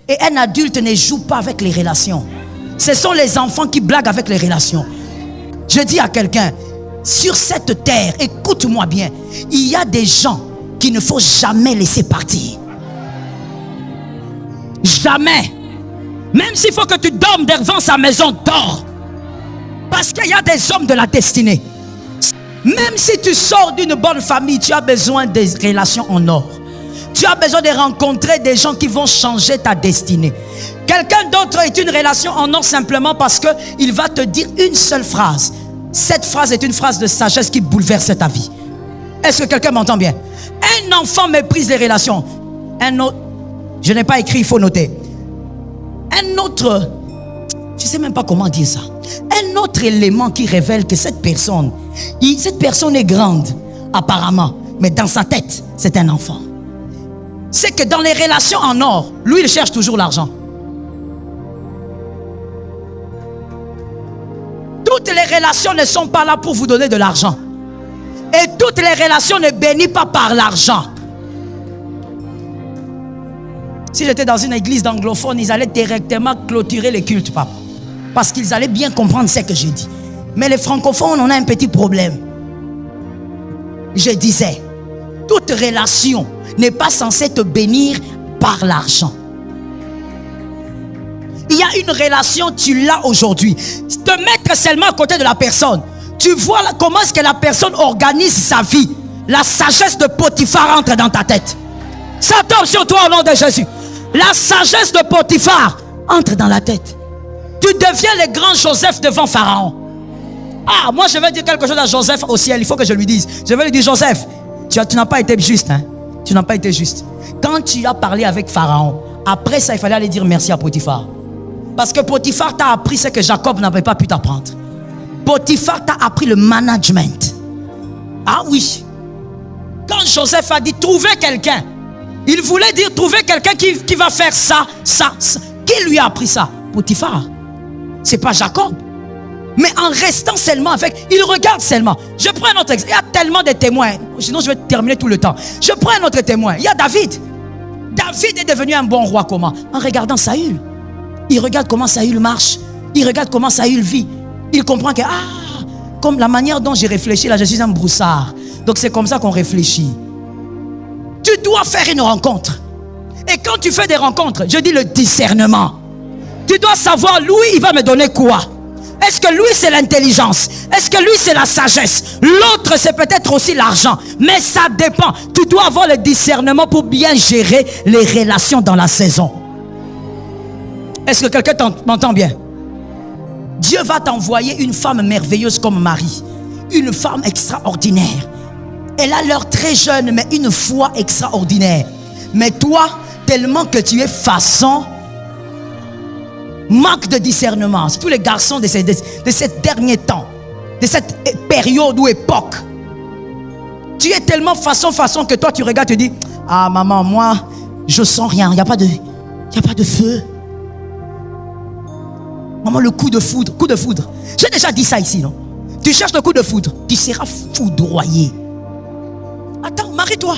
Et un adulte ne joue pas avec les relations. Ce sont les enfants qui blaguent avec les relations. Je dis à quelqu'un, sur cette terre, écoute-moi bien, il y a des gens qu'il ne faut jamais laisser partir. Jamais. Même s'il faut que tu dormes devant sa maison, dors. Parce qu'il y a des hommes de la destinée. Même si tu sors d'une bonne famille, tu as besoin des relations en or. Tu as besoin de rencontrer des gens qui vont changer ta destinée. Quelqu'un d'autre est une relation en or simplement parce qu'il va te dire une seule phrase. Cette phrase est une phrase de sagesse qui bouleverse ta vie. Est-ce que quelqu'un m'entend bien? Un enfant méprise les relations. Un autre, je n'ai pas écrit, il faut noter. Un autre, je ne sais même pas comment dire ça. Un autre élément qui révèle que cette personne est grande, apparemment, mais dans sa tête, c'est un enfant. C'est que dans les relations en or, lui, il cherche toujours l'argent. Toutes les relations ne sont pas là pour vous donner de l'argent. Et toutes les relations ne bénissent pas par l'argent. Si j'étais dans une église d'anglophones, ils allaient directement clôturer les cultes, papa. Parce qu'ils allaient bien comprendre ce que j'ai dit. Mais les francophones, on a un petit problème. Je disais, toute relation n'est pas censée te bénir par l'argent. Il y a une relation, tu l'as aujourd'hui. Te mettre seulement à côté de la personne. Tu vois comment est-ce que la personne organise sa vie. La sagesse de Potiphar entre dans ta tête. Ça tombe sur toi au nom de Jésus. La sagesse de Potiphar entre dans la tête. Tu deviens le grand Joseph devant Pharaon. Ah, moi je vais dire quelque chose à Joseph au ciel. Il faut que je lui dise. Je vais lui dire, Joseph, tu n'as pas été juste. Hein? Tu n'as pas été juste. Quand tu as parlé avec Pharaon, après ça, il fallait aller dire merci à Potiphar. Parce que Potiphar t'a appris ce que Jacob n'avait pas pu t'apprendre. Potiphar t'a appris le management. Ah oui. Quand Joseph a dit trouver quelqu'un, il voulait dire trouver quelqu'un qui va faire ça. Qui lui a appris ça? Potiphar. C'est pas Jacob. Mais en restant seulement avec, il regarde seulement. Je prends un autre exemple. Il y a tellement de témoins. Sinon je vais terminer tout le temps. Je prends un autre témoin. Il y a David. David est devenu un bon roi comment? En regardant Saül. Il regarde comment Saül marche. Il regarde comment Saül vit. Il comprend que, comme la manière dont j'ai réfléchi, là, je suis un broussard. Donc c'est comme ça qu'on réfléchit. Tu dois faire une rencontre. Et quand tu fais des rencontres, je dis le discernement. Tu dois savoir, lui, il va me donner quoi? Est-ce que lui, c'est l'intelligence? Est-ce que lui, c'est la sagesse? L'autre, c'est peut-être aussi l'argent. Mais ça dépend. Tu dois avoir le discernement pour bien gérer les relations dans la saison. Est-ce que quelqu'un m'entend bien? Dieu va t'envoyer une femme merveilleuse comme Marie. Une femme extraordinaire. Elle a l'air très jeune, mais une foi extraordinaire. Mais toi, tellement que tu es façon, manque de discernement. C'est tous les garçons de ces derniers temps, de cette période ou époque. Tu es tellement façon que toi tu regardes et tu dis, ah maman, moi je sens rien, il n'y a pas de feu. Maman, le coup de foudre. J'ai déjà dit ça ici, non? Tu cherches le coup de foudre, tu seras foudroyé. Attends, marie-toi.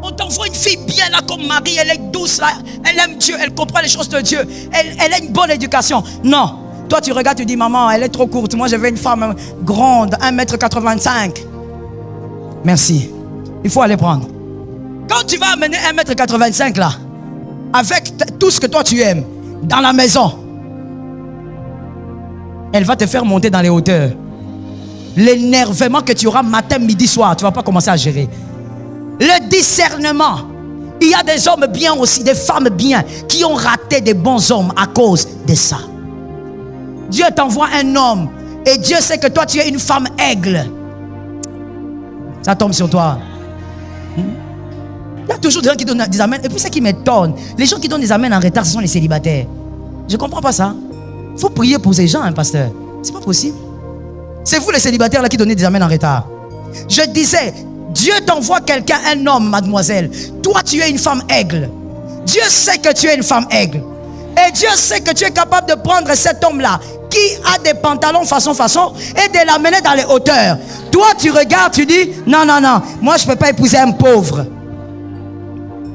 On t'envoie une fille bien là comme Marie, elle est douce là, elle aime Dieu, elle comprend les choses de Dieu, elle a une bonne éducation. Non, toi tu regardes, tu dis maman, elle est trop courte, moi je veux une femme grande, 1m85. Merci, il faut aller prendre. Quand tu vas amener 1m85 là, avec tout ce que toi tu aimes, dans la maison, elle va te faire monter dans les hauteurs. L'énervement que tu auras matin, midi, soir, tu ne vas pas commencer à gérer. Le discernement. Il y a des hommes bien aussi, des femmes bien, qui ont raté des bons hommes à cause de ça. Dieu t'envoie un homme et Dieu sait que toi tu es une femme aigle. Ça tombe sur toi. Il y a toujours des gens qui donnent des amens. Et puis ce qui m'étonne, les gens qui donnent des amens en retard, ce sont les célibataires. Je ne comprends pas ça. Il faut prier pour ces gens, hein, pasteur. C'est pas possible. C'est vous les célibataires là qui donnez des amens en retard. Je disais, Dieu t'envoie quelqu'un, un homme, mademoiselle. Toi, tu es une femme aigle. Dieu sait que tu es une femme aigle. Et Dieu sait que tu es capable de prendre cet homme-là qui a des pantalons façon et de l'amener dans les hauteurs. Toi, tu regardes, tu dis, non, moi, je ne peux pas épouser un pauvre.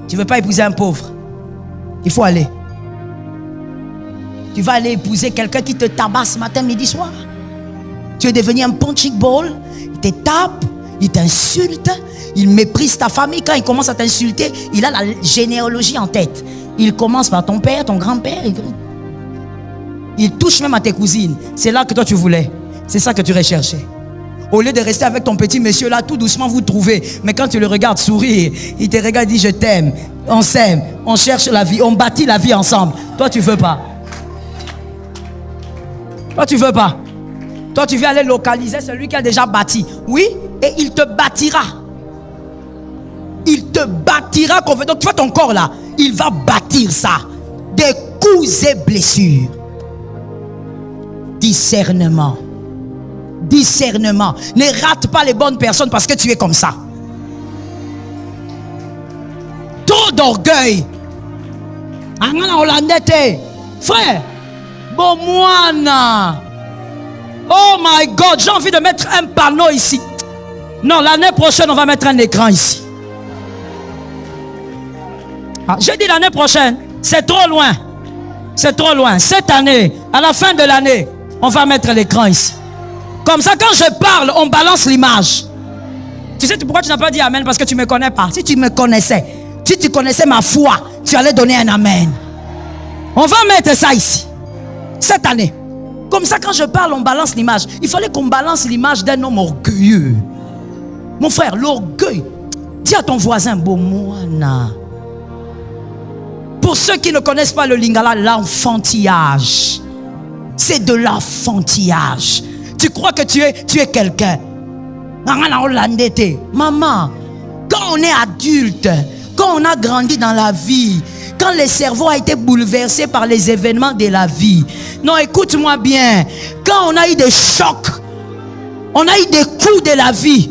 Tu ne veux pas épouser un pauvre. Il faut aller. Tu vas aller épouser quelqu'un qui te tabasse matin, midi, soir. Tu es devenu un punching ball. Il te tape, il t'insulte, il méprise ta famille. Quand il commence à t'insulter, il a la généalogie en tête. Il commence par ton père, ton grand-père. Il touche même à tes cousines. C'est là que toi tu voulais. C'est ça que tu recherchais. Au lieu de rester avec ton petit monsieur là, tout doucement vous trouvez. Mais quand tu le regardes sourire, il te regarde et dit je t'aime. On s'aime, on cherche la vie, on bâtit la vie ensemble. Toi tu veux pas. Toi tu veux pas. Toi tu viens aller localiser celui qui a déjà bâti. Oui, et il te bâtira. Il te bâtira. Donc tu vois ton corps là, il va bâtir ça. Des coups et blessures. Discernement. Discernement. Ne rate pas les bonnes personnes parce que tu es comme ça. Trop d'orgueil. Frère, bon moine. Oh my God, j'ai envie de mettre un panneau ici. Non, l'année prochaine, on va mettre un écran ici. J'ai dit l'année prochaine, c'est trop loin. C'est trop loin. Cette année, à la fin de l'année, on va mettre l'écran ici. Comme ça, quand je parle, on balance l'image. Tu sais pourquoi tu n'as pas dit amen? Parce que tu ne me connais pas. Si tu me connaissais, si tu connaissais ma foi, tu allais donner un amen. On va mettre ça ici. Cette année. Comme ça, quand je parle, on balance l'image. Il fallait qu'on balance l'image d'un homme orgueilleux. Mon frère, l'orgueil. Dis à ton voisin, Bomoana. Pour ceux qui ne connaissent pas le lingala, l'enfantillage. C'est de l'enfantillage. Tu crois que tu es quelqu'un. Maman, quand on est adulte, quand on a grandi dans la vie, quand le cerveau a été bouleversé par les événements de la vie. Non, écoute-moi bien. Quand on a eu des chocs, on a eu des coups de la vie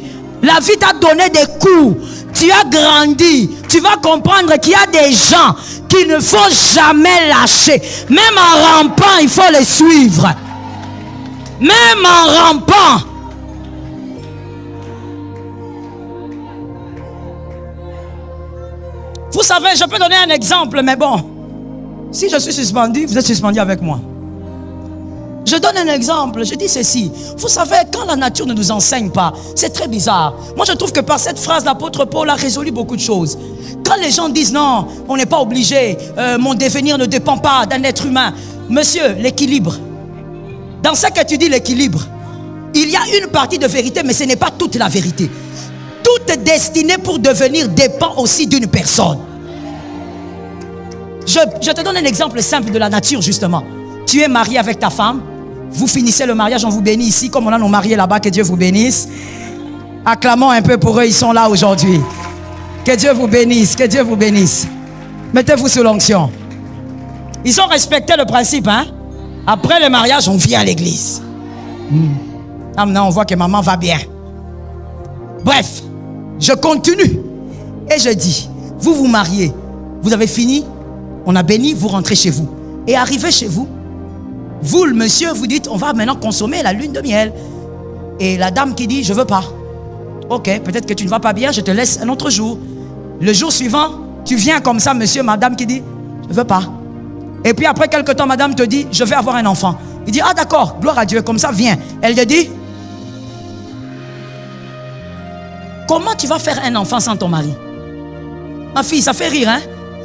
t'a donné des coups. Tu as grandi. Tu vas comprendre qu'il y a des gens qu'il ne faut jamais lâcher. Même en rampant, il faut les suivre. Même en rampant. Vous savez, je peux donner un exemple, mais bon. Si je suis suspendu, vous êtes suspendu avec moi. Je donne un exemple, je dis ceci. Vous savez, quand la nature ne nous enseigne pas, c'est très bizarre. Moi, je trouve que par cette phrase, l'apôtre Paul a résolu beaucoup de choses. Quand les gens disent non, on n'est pas obligé, mon devenir ne dépend pas d'un être humain. Monsieur, l'équilibre. Dans ce que tu dis, l'équilibre, il y a une partie de vérité, mais ce n'est pas toute la vérité. Toute destinée pour devenir dépend aussi d'une personne. Je te donne un exemple simple de la nature, justement. Tu es marié avec ta femme. Vous finissez le mariage, on vous bénit ici. Comme on a nos mariés là-bas, que Dieu vous bénisse. Acclamons un peu pour eux, ils sont là aujourd'hui. Que Dieu vous bénisse, que Dieu vous bénisse. Mettez-vous sous l'onction. Ils ont respecté le principe, hein. Après le mariage, on vient à l'église. Maintenant, on voit que maman va bien. Bref, je continue. Et je dis, vous vous mariez. Vous avez fini, on a béni, vous rentrez chez vous. Et arrivé chez vous, vous, le monsieur, vous dites, on va maintenant consommer la lune de miel. Et la dame qui dit, je ne veux pas. Ok, peut-être que tu ne vas pas bien, je te laisse un autre jour. Le jour suivant, tu viens comme ça, monsieur, madame qui dit, je ne veux pas. Et puis après quelque temps, madame te dit, je vais avoir un enfant. Il dit, ah d'accord, gloire à Dieu, comme ça, viens. Elle te dit, comment tu vas faire un enfant sans ton mari? Ma fille, ça fait rire, hein?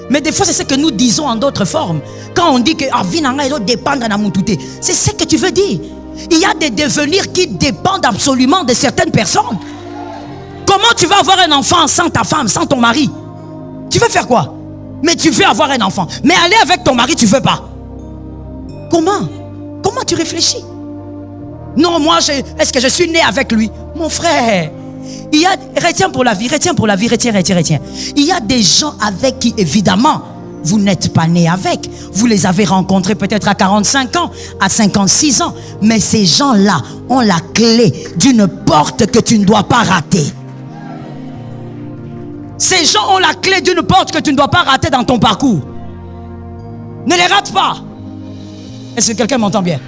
Mais des fois, c'est ce que nous disons en d'autres formes. Quand on dit que la vie doit dépendre de mon touté, c'est ce que tu veux dire. Il y a des devenirs qui dépendent absolument de certaines personnes. Comment tu vas avoir un enfant sans ta femme, sans ton mari? Tu veux faire quoi? Mais tu veux avoir un enfant. Mais aller avec ton mari, tu ne veux pas. Comment? Comment tu réfléchis? Non, moi, est-ce que je suis né avec lui? Mon frère, il y a, retiens pour la vie, retiens pour la vie, retiens. Il y a des gens avec qui, évidemment, vous n'êtes pas né avec. Vous les avez rencontrés peut-être à 45 ans, à 56 ans. Mais ces gens-là ont la clé d'une porte que tu ne dois pas rater. Ces gens ont la clé d'une porte que tu ne dois pas rater dans ton parcours. Ne les rate pas. Est-ce que quelqu'un m'entend bien?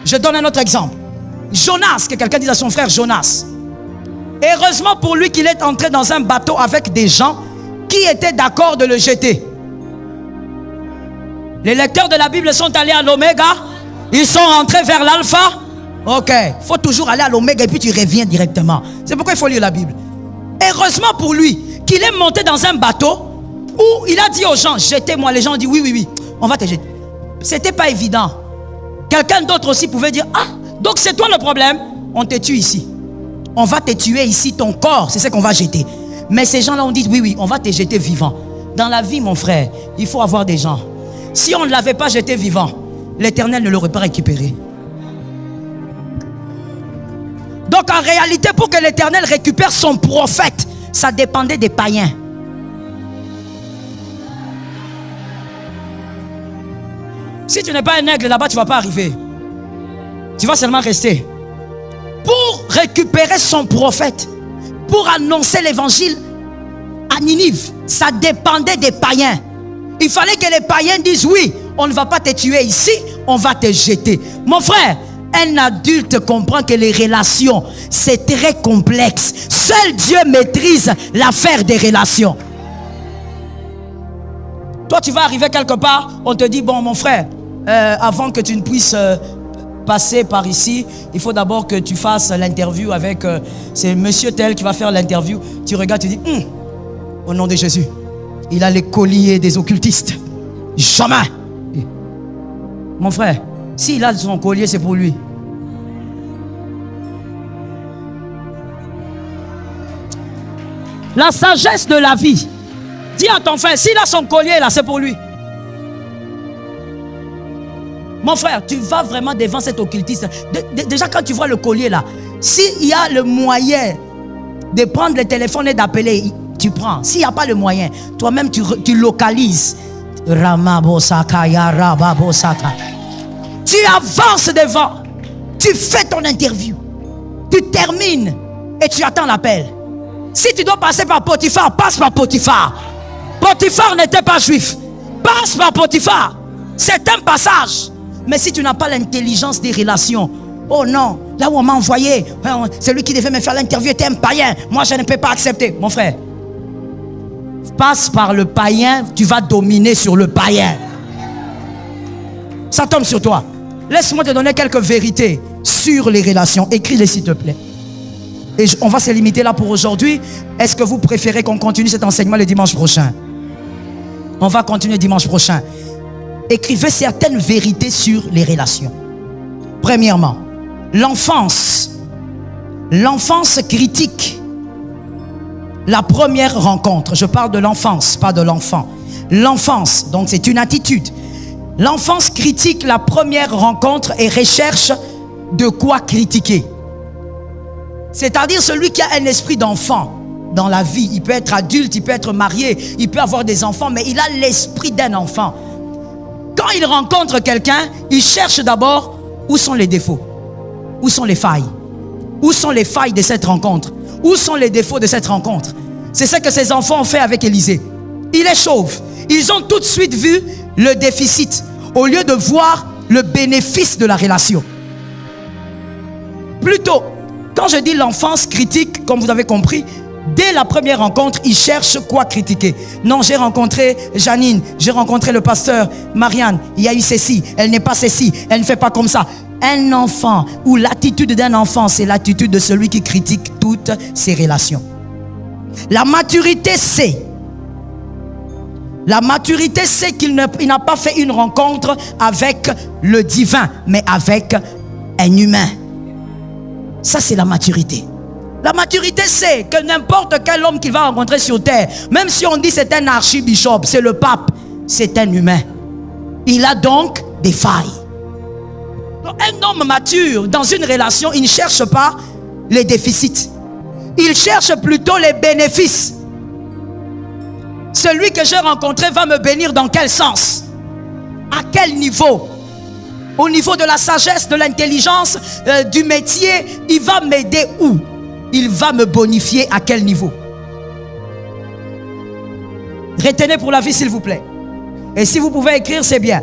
Je donne un autre exemple. Jonas, que quelqu'un dise à son frère Jonas. Heureusement pour lui qu'il est entré dans un bateau avec des gens qui étaient d'accord de le jeter. Les lecteurs de la Bible sont allés à l'oméga. Ils sont rentrés vers l'alpha. Ok, il faut toujours aller à l'oméga et puis tu reviens directement. C'est pourquoi il faut lire la Bible. Heureusement pour lui qu'il est monté dans un bateau où il a dit aux gens, jetez-moi. Les gens ont dit oui, on va te jeter. C'était pas évident. Quelqu'un d'autre aussi pouvait dire, ah, donc c'est toi le problème. On te tue ici. On va te tuer ici, ton corps, c'est ce qu'on va jeter. Mais ces gens-là ont dit, oui, on va te jeter vivant. Dans la vie, mon frère, il faut avoir des gens. Si on ne l'avait pas jeté vivant, l'Éternel ne l'aurait pas récupéré. Donc en réalité, pour que l'Éternel récupère son prophète, ça dépendait des païens. Si tu n'es pas un aigle là-bas, tu ne vas pas arriver. Tu vas seulement rester. Pour récupérer son prophète, pour annoncer l'évangile à Ninive, ça dépendait des païens. Il fallait que les païens disent oui, on ne va pas te tuer ici, on va te jeter. Mon frère, un adulte comprend que les relations, c'est très complexe. Seul Dieu maîtrise l'affaire des relations. Toi, tu vas arriver quelque part, on te dit, bon, mon frère, avant que tu ne puisses passer par ici, il faut d'abord que tu fasses l'interview avec c'est monsieur tel qui va faire l'interview. Tu regardes, tu dis, au nom de Jésus, il a les colliers des occultistes. Jamais. Mon frère, s'il a son collier, c'est pour lui. La sagesse de la vie. Dis à ton frère, s'il a son collier là, c'est pour lui. Mon frère, tu vas vraiment devant cet occultiste. Déjà quand tu vois le collier là, s'il y a le moyen de prendre le téléphone et d'appeler, tu prends. S'il n'y a pas le moyen, toi-même tu localises. Tu avances devant. Tu fais ton interview. Tu termines et tu attends l'appel. Si tu dois passer par Potiphar, passe par Potiphar. Potiphar n'était pas juif. Passe par Potiphar. C'est un passage. Mais si tu n'as pas l'intelligence des relations, oh non, là où on m'a envoyé, celui qui devait me faire l'interview était un païen. Moi, je ne peux pas accepter. Mon frère, passe par le païen, tu vas dominer sur le païen. Ça tombe sur toi. Laisse-moi te donner quelques vérités sur les relations. Écris-les s'il te plaît. Et on va se limiter là pour aujourd'hui. Est-ce que vous préférez qu'on continue cet enseignement le dimanche prochain? On va continuer dimanche prochain. Écrivez certaines vérités sur les relations. Premièrement, l'enfance. L'enfance critique. La première rencontre. Je parle de l'enfance, pas de l'enfant. L'enfance, donc c'est une attitude. L'enfance critique la première rencontre et recherche de quoi critiquer. C'est-à-dire celui qui a un esprit d'enfant dans la vie. Il peut être adulte, il peut être marié, il peut avoir des enfants, mais il a l'esprit d'un enfant. Quand il rencontre quelqu'un, il cherche d'abord où sont les défauts, où sont les failles, où sont les failles de cette rencontre, où sont les défauts de cette rencontre. C'est ce que ces enfants ont fait avec Élisée. Il est chauve. Ils ont tout de suite vu le déficit au lieu de voir le bénéfice de la relation. Plutôt, quand je dis l'enfance critique, comme vous avez compris, dès la première rencontre, il cherche quoi critiquer. Non, j'ai rencontré Janine, j'ai rencontré le pasteur Marianne, il y a eu ceci, elle n'est pas ceci, elle ne fait pas comme ça. Un enfant, ou l'attitude d'un enfant, c'est l'attitude de celui qui critique toutes ses relations. La maturité, c'est qu'il n'a pas fait une rencontre avec le divin, mais avec un humain. Ça, c'est la maturité. La maturité, c'est que n'importe quel homme qu'il va rencontrer sur terre, même si on dit c'est un archibishop, c'est le pape, c'est un humain. Il a donc des failles. Donc, un homme mature, dans une relation, il ne cherche pas les déficits. Il cherche plutôt les bénéfices. Celui que j'ai rencontré va me bénir dans quel sens? À quel niveau? Au niveau de la sagesse, de l'intelligence, du métier, il va m'aider où? Il va me bonifier à quel niveau? Retenez pour la vie s'il vous plaît. Et si vous pouvez écrire, c'est bien.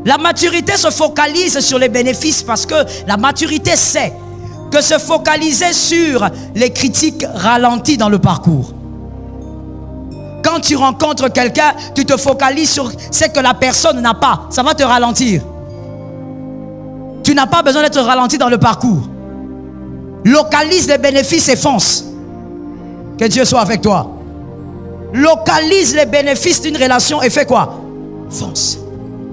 La maturité se focalise sur les bénéfices parce que la maturité sait que se focaliser sur les critiques ralentit dans le parcours. Quand tu rencontres quelqu'un, tu te focalises sur ce que la personne n'a pas. Ça va te ralentir. Tu n'as pas besoin d'être ralenti dans le parcours. Localise les bénéfices et fonce. Que Dieu soit avec toi. Localise les bénéfices d'une relation et fais quoi? Fonce.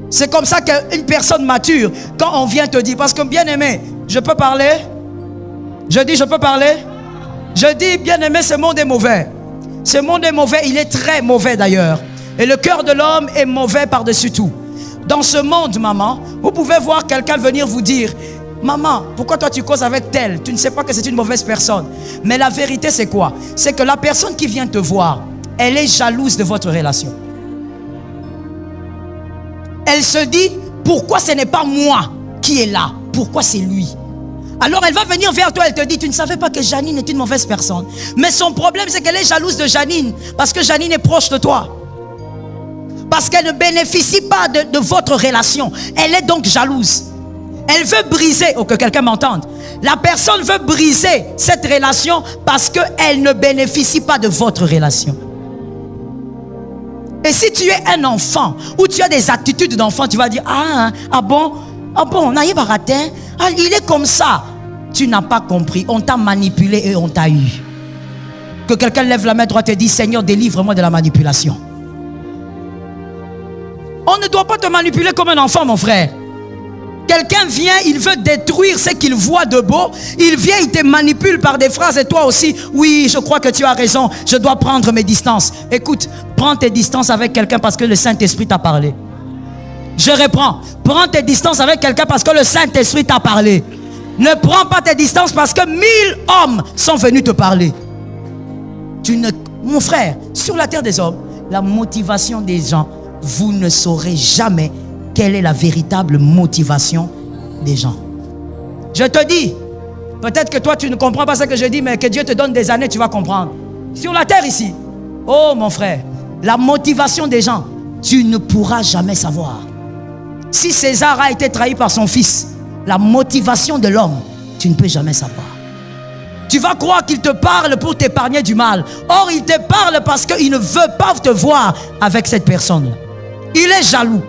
C'est comme ça qu'une personne mature, quand on vient te dire, parce que bien aimé, je peux parler? Je dis, je peux parler? Je dis, bien aimé, ce monde est mauvais. Ce monde est mauvais, il est très mauvais d'ailleurs. Et le cœur de l'homme est mauvais par-dessus tout. Dans ce monde, maman, vous pouvez voir quelqu'un venir vous dire, maman, pourquoi toi tu causes avec tel? Tu ne sais pas que c'est une mauvaise personne. Mais la vérité c'est quoi? C'est que la personne qui vient te voir, elle est jalouse de votre relation. Elle se dit, pourquoi ce n'est pas moi qui est là? Pourquoi c'est lui? Alors elle va venir vers toi, elle te dit, tu ne savais pas que Janine est une mauvaise personne. Mais son problème c'est qu'elle est jalouse de Janine, parce que Janine est proche de toi. Parce qu'elle ne bénéficie pas de votre relation. Elle est donc jalouse. Elle veut briser, que quelqu'un m'entende. La personne veut briser cette relation parce qu'elle ne bénéficie pas de votre relation. Et si tu es un enfant ou tu as des attitudes d'enfant, tu vas dire, ah bon, il est comme ça. Tu n'as pas compris, on t'a manipulé et on t'a eu. Que quelqu'un lève la main droite et dit, Seigneur, délivre-moi de la manipulation. On ne doit pas te manipuler comme un enfant, mon frère. Quelqu'un vient, il veut détruire ce qu'il voit de beau. Il vient, il te manipule par des phrases et toi aussi, oui, je crois que tu as raison, je dois prendre mes distances. Écoute, prends tes distances avec quelqu'un parce que le Saint-Esprit t'a parlé. Je reprends, prends tes distances avec quelqu'un parce que le Saint-Esprit t'a parlé. Ne prends pas tes distances parce que 1000 hommes sont venus te parler. Mon frère, sur la terre des hommes, la motivation des gens, vous ne saurez jamais quelle est la véritable motivation des gens. Je te dis, peut-être que toi tu ne comprends pas ce que je dis, mais que Dieu te donne des années, tu vas comprendre. Sur la terre ici, oh mon frère, la motivation des gens, tu ne pourras jamais savoir. Si César a été trahi par son fils, la motivation de l'homme, tu ne peux jamais savoir. Tu vas croire qu'il te parle pour t'épargner du mal. Or, il te parle parce qu'il ne veut pas te voir avec cette personne. Il est jaloux.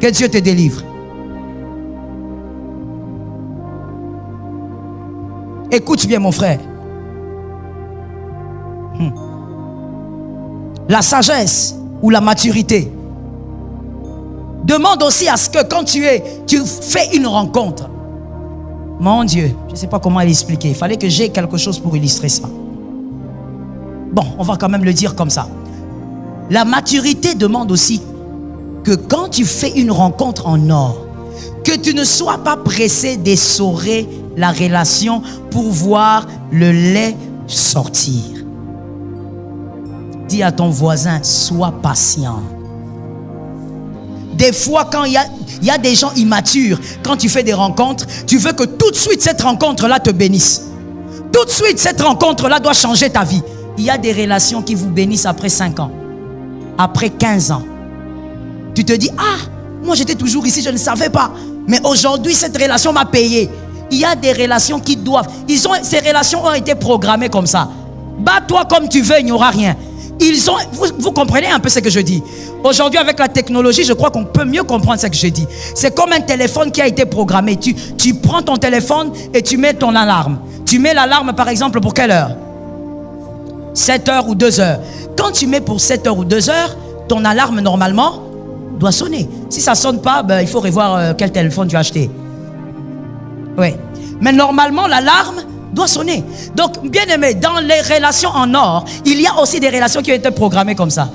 Que Dieu te délivre. Écoute bien, mon frère. La sagesse ou la maturité demande aussi à ce que quand tu fais une rencontre, mon Dieu, je ne sais pas comment l'expliquer. Il fallait que j'aie quelque chose pour illustrer ça. Bon, on va quand même le dire comme ça. La maturité demande aussi que quand tu fais une rencontre en or, que tu ne sois pas pressé d'essorer la relation pour voir le lait sortir. Dis à ton voisin, sois patient. Des fois, quand il y a des gens immatures, quand tu fais des rencontres, tu veux que tout de suite cette rencontre-là te bénisse. Tout de suite, cette rencontre-là doit changer ta vie. Il y a des relations qui vous bénissent après 5 ans, après 15 ans. Tu te dis, moi j'étais toujours ici, je ne savais pas. Mais aujourd'hui, cette relation m'a payé. Il y a des relations qui doivent. Ces relations ont été programmées comme ça. Bats-toi comme tu veux, il n'y aura rien. Vous comprenez un peu ce que je dis. Aujourd'hui, avec la technologie, je crois qu'on peut mieux comprendre ce que je dis. C'est comme un téléphone qui a été programmé. Tu prends ton téléphone et tu mets ton alarme. Tu mets l'alarme, par exemple, pour quelle heure? 7 heures ou 2 heures. Quand tu mets pour 7 heures ou 2 heures, ton alarme, normalement, doit sonner. Si ça ne sonne pas, il faut revoir quel téléphone tu as acheté. Oui. Mais normalement, l'alarme doit sonner. Donc, bien aimé, dans les relations en or, il y a aussi des relations qui ont été programmées comme ça.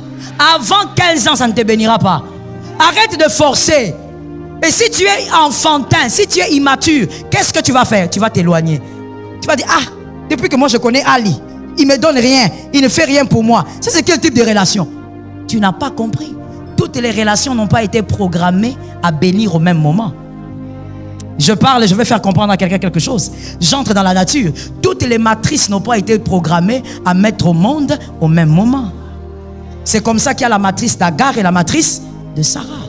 Avant 15 ans, ça ne te bénira pas. Arrête de forcer. Et si tu es enfantin, si tu es immature, qu'est-ce que tu vas faire? Tu vas t'éloigner. Tu vas dire, depuis que moi je connais Ali, il ne me donne rien, il ne fait rien pour moi. Ça, c'est quel type de relation? Tu n'as pas compris. Toutes les relations n'ont pas été programmées à bénir au même moment. Je parle et je vais faire comprendre à quelqu'un quelque chose. J'entre dans la nature. Toutes les matrices n'ont pas été programmées à mettre au monde au même moment. C'est comme ça qu'il y a la matrice d'Agar et la matrice de Sarah.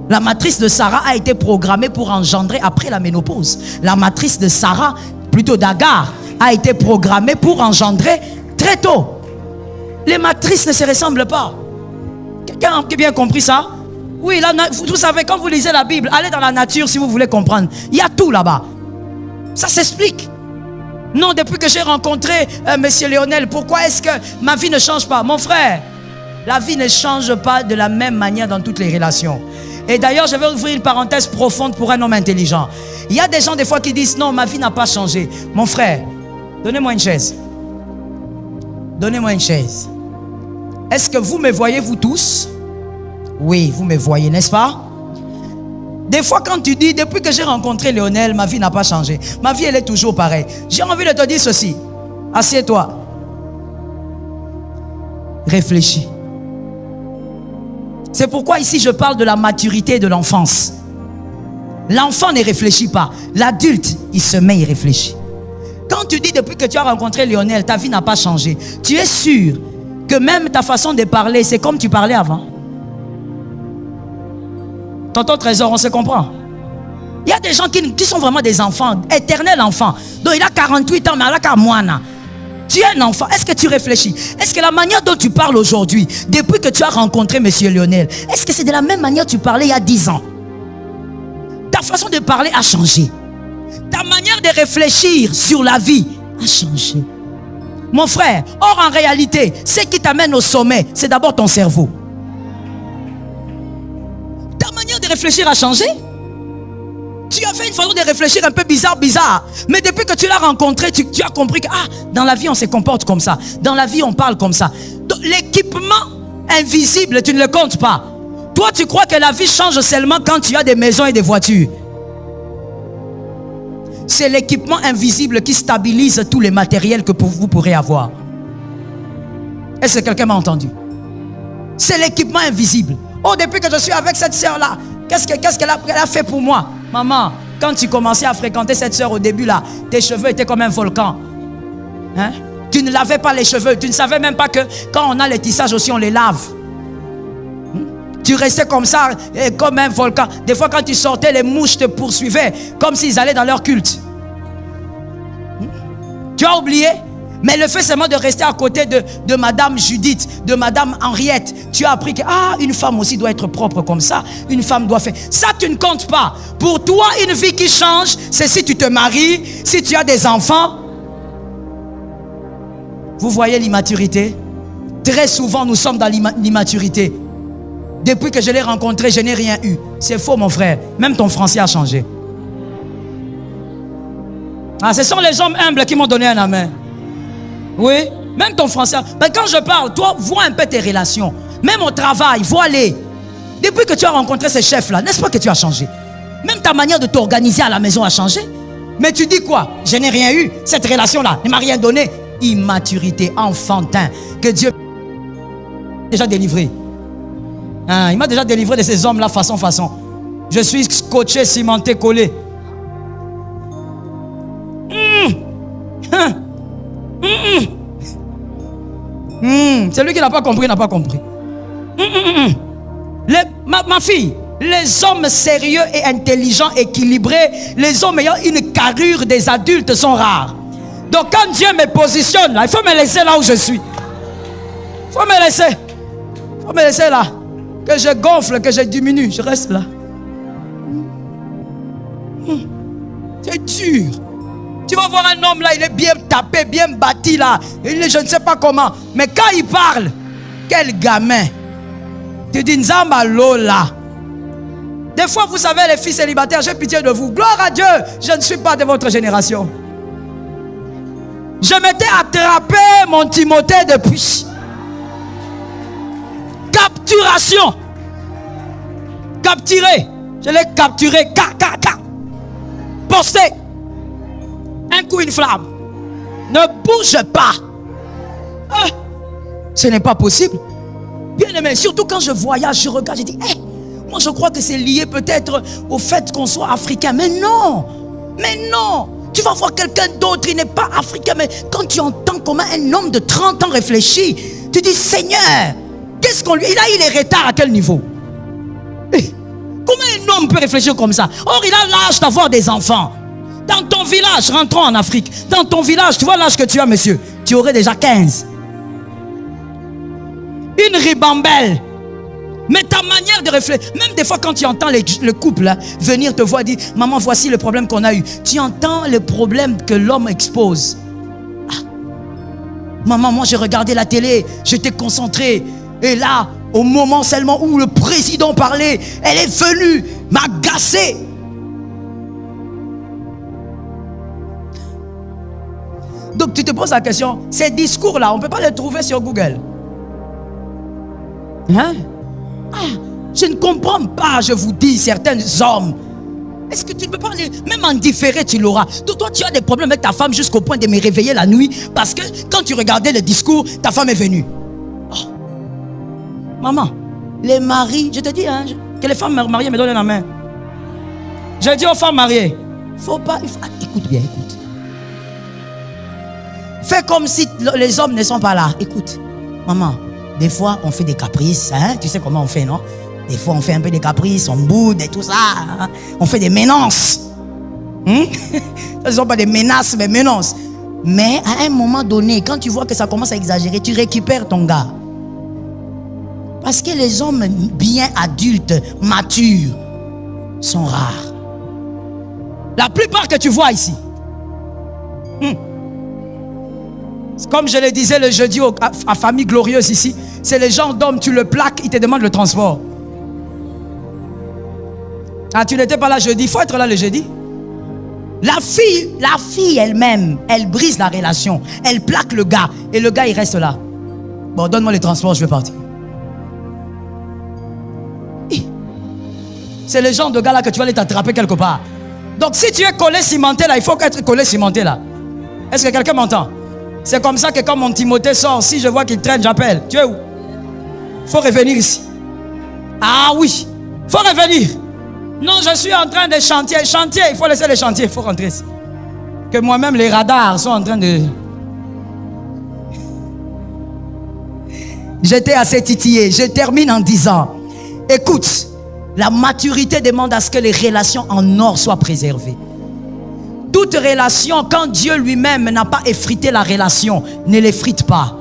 La matrice de Sarah a été programmée pour engendrer après la ménopause. La matrice de Sarah, plutôt d'Agar, a été programmée pour engendrer très tôt. Les matrices ne se ressemblent pas. Quelqu'un a bien compris ça? Oui, là, vous savez, quand vous lisez la Bible, allez dans la nature si vous voulez comprendre. Il y a tout là-bas. Ça s'explique. Non, depuis que j'ai rencontré Monsieur Lionel, pourquoi est-ce que ma vie ne change pas? Mon frère, la vie ne change pas de la même manière dans toutes les relations. Et d'ailleurs, je vais ouvrir une parenthèse profonde pour un homme intelligent. Il y a des gens des fois qui disent, non, ma vie n'a pas changé. Mon frère, donnez-moi une chaise. Donnez-moi une chaise. Est-ce que vous me voyez, vous tous? Oui, vous me voyez, n'est-ce pas? Des fois, quand tu dis, depuis que j'ai rencontré Lionel, ma vie n'a pas changé. Ma vie, elle est toujours pareille. J'ai envie de te dire ceci. Assieds-toi. Réfléchis. C'est pourquoi ici, je parle de la maturité de l'enfance. L'enfant ne réfléchit pas. L'adulte, il se met, il réfléchit. Quand tu dis, depuis que tu as rencontré Lionel, ta vie n'a pas changé, tu es sûr que même ta façon de parler, c'est comme tu parlais avant. Tonton Trésor, on se comprend. Il y a des gens qui sont vraiment des enfants, éternels enfants. Donc il a 48 ans, mais il a qu'à moine. Tu es un enfant. Est-ce que tu réfléchis? Est-ce que la manière dont tu parles aujourd'hui, depuis que tu as rencontré Monsieur Lionel, est-ce que c'est de la même manière que tu parlais il y a 10 ans? Ta façon de parler a changé. Ta manière de réfléchir sur la vie a changé. Mon frère, or en réalité, ce qui t'amène au sommet, c'est d'abord ton cerveau. Ta manière de réfléchir a changé. Tu as fait une façon de réfléchir un peu bizarre. Mais depuis que tu l'as rencontré, tu as compris que dans la vie, on se comporte comme ça. Dans la vie, on parle comme ça. L'équipement invisible, tu ne le comptes pas. Toi, tu crois que la vie change seulement quand tu as des maisons et des voitures. C'est l'équipement invisible qui stabilise tous les matériels que vous pourrez avoir. Est-ce que quelqu'un m'a entendu? C'est l'équipement invisible. Oh, depuis que je suis avec cette sœur-là, qu'est-ce qu'elle a fait pour moi? Maman, quand tu commençais à fréquenter cette sœur au début là, tes cheveux étaient comme un volcan. Hein? Tu ne lavais pas les cheveux. Tu ne savais même pas que quand on a les tissages aussi, on les lave. Tu restais comme ça, comme un volcan. Des fois, quand tu sortais, les mouches te poursuivaient, comme s'ils allaient dans leur culte. Tu as oublié? Mais le fait seulement de rester à côté de Madame Judith, de Madame Henriette, tu as appris que une femme aussi doit être propre comme ça. Une femme doit faire. Ça, tu ne comptes pas. Pour toi, une vie qui change, c'est si tu te maries, si tu as des enfants. Vous voyez l'immaturité? Très souvent, nous sommes dans l'immaturité. Depuis que je l'ai rencontré, je n'ai rien eu. C'est faux, mon frère. Même ton français a changé. Ce sont les hommes humbles qui m'ont donné un amen. Oui, même ton français. Mais quand je parle, toi, vois un peu tes relations. Même au travail, vois-les. Depuis que tu as rencontré ces chefs-là, n'est-ce pas que tu as changé? Même ta manière de t'organiser à la maison a changé. Mais tu dis quoi? Je n'ai rien eu. Cette relation-là ne m'a rien donné. Immaturité, enfantin. Que Dieu m'a déjà délivré. Il m'a déjà délivré de ces hommes-là façon. Je suis scotché, cimenté, collé. Celui qui n'a pas compris, n'a pas compris. Ma fille, les hommes sérieux et intelligents, équilibrés, les hommes ayant une carrure des adultes sont rares. Donc quand Dieu me positionne là, il faut me laisser là où je suis. Il faut me laisser là. Que je gonfle, que je diminue, je reste là. C'est dur. Tu vas voir un homme là, il est bien tapé, bien bâti là. Je ne sais pas comment. Mais quand il parle, quel gamin. Tu dis Nzamba Lola. Des fois, vous savez, les filles célibataires, j'ai pitié de vous. Gloire à Dieu, je ne suis pas de votre génération. Je m'étais attrapé mon Timothée depuis. Capturation. Capturé. Je l'ai capturé. Posté. Un coup, une flamme. Ne bouge pas. Ce n'est pas possible. Bien aimé, surtout quand je voyage, je regarde, je dis, moi je crois que c'est lié peut-être au fait qu'on soit africain. Mais non. Tu vas voir quelqu'un d'autre, il n'est pas africain. Mais quand tu entends comment un homme de 30 ans réfléchit, tu dis, Seigneur, qu'est-ce qu'on lui... Il a eu les retards à quel niveau? Comment un homme peut réfléchir comme ça? Or, il a l'âge d'avoir des enfants. Dans ton village, rentrons en Afrique. Dans ton village, tu vois l'âge que tu as, monsieur. Tu aurais déjà 15. une ribambelle. Mais ta manière de réfléchir, même des fois quand tu entends le couple là, venir te voir dire, maman, voici le problème qu'on a eu. Tu entends le problème que l'homme expose. Ah. Maman, moi j'ai regardé la télé, j'étais concentré. Et là, au moment seulement où le président parlait, elle est venue m'agacer. Donc tu te poses la question, ces discours-là, on ne peut pas les trouver sur Google. Hein? Ah, je ne comprends pas, je vous dis, certains hommes. Est-ce que tu ne peux pas, même en différé, tu l'auras. Donc toi, tu as des problèmes avec ta femme jusqu'au point de me réveiller la nuit parce que quand tu regardais le discours, ta femme est venue. Oh. Maman, les maris, je te dis, hein, que les femmes mariées me donnent la main. Je dis aux femmes mariées, faut pas, écoute bien, écoute. Fais comme si les hommes ne sont pas là. Écoute, maman. Des fois, on fait des caprices, hein? Tu sais comment on fait, non? Des fois, on fait un peu des caprices, on boude et tout ça. Hein? On fait des menaces. Ce ne sont pas des menaces, mais menaces. Mais à un moment donné, quand tu vois que ça commence à exagérer, tu récupères ton gars. Parce que les hommes bien adultes, matures, sont rares. La plupart que tu vois ici. Comme je le disais le jeudi à Famille Glorieuse ici, c'est les gens d'hommes, tu le plaques, ils te demandent le transport. Ah, tu n'étais pas là jeudi, il faut être là le jeudi. La fille elle-même, elle brise la relation. Elle plaque le gars et le gars il reste là. Bon, donne-moi le transport, je vais partir. C'est le genre de gars là que tu vas aller t'attraper quelque part. Donc si tu es collé cimenté là, il faut être collé cimenté là. Est-ce que quelqu'un m'entend? C'est comme ça que quand mon Timothée sort, si je vois qu'il traîne, j'appelle. Tu es où? Il faut revenir ici. Ah oui, il faut revenir. Non, je suis en train de chantier. Chantier, il faut laisser les chantiers, il faut rentrer ici. Que moi-même, les radars sont en train de... J'étais assez titillé. Je termine en disant, écoute, la maturité demande à ce que les relations en or soient préservées. Toute relation, quand Dieu lui-même n'a pas effrité la relation, ne l'effrite pas.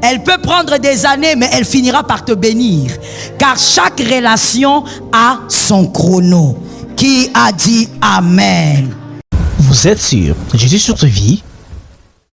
Elle peut prendre des années, mais elle finira par te bénir. Car chaque relation a son chrono. Qui a dit Amen? Vous êtes sur Jésus sur ta vie?